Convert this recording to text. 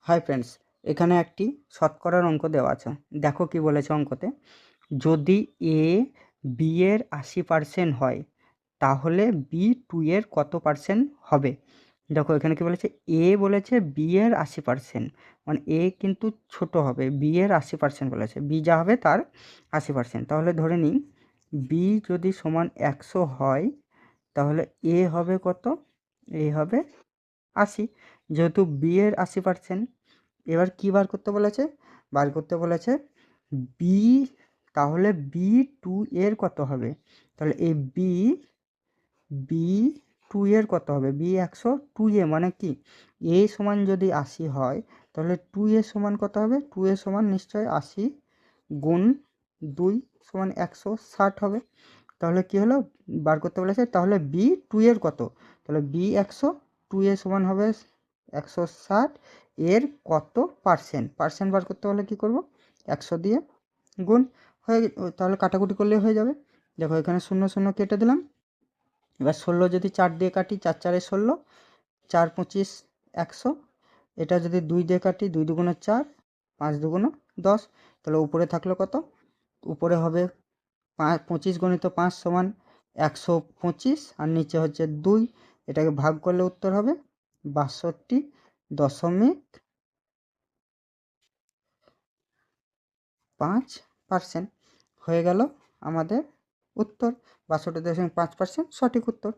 Hi friends, এখানে একটি শতকরার অঙ্ক দেওয়া আছে। দেখো কি বলেছে অঙ্কতে, যদি এ বি এর 80% হয় তাহলে বি 2 এর কত পার্সেন্ট হবে। দেখো এখানে কি বলেছে, এ বলেছে বি এর 80%, মানে এ কিন্তু ছোট হবে, বি এর 80% বলেছে, বি যা হবে তার 80%। তাহলে ধরে নিই বি যদি সমান 100 হয় তাহলে এ হবে কত, এ হবে 80, যেহেতু বি এর 80%। এবার কী বার করতে বলেছে, বার করতে বলেছে বি, তাহলে বি টু এর কত হবে। তাহলে এই বি বি টু এর কত হবে, বি 100, টু এ মানে কি, এ সমান যদি 80 হয় তাহলে টু এ সমান কত হবে, টু এ সমান নিশ্চয়ই 80 গুণ 2 সমান 160 হবে। তাহলে কি হলো, বার করতে বলেছে তাহলে বি টু এর কত, তাহলে বি 100, টু এ সমান হবে 160, এর কত পার্সেন্ট, পার্সেন্ট বার করতে হলে কি করব, 100 দিয়ে গুণ হয়ে, তাহলে কাটাকুটি করলে হয়ে যাবে। দেখো এখানে 0 0 কেটে দিলাম। এবার 16 যদি 4 দিয়ে কাটি, 4 4 16, 4 25 100। এটা যদি 2 দিয়ে কাটি, 2 দুগুণে 4, 5 দুগুণে 10। তাহলে উপরে থাকলো কত, উপরে হবে 25 গণিত 5 সমান 125, আর নিচে হচ্ছে 2। এটাকে ভাগ করলে উত্তর হবে 62.5% হয়ে গেল আমাদের উত্তর। 62.5% সঠিক উত্তর।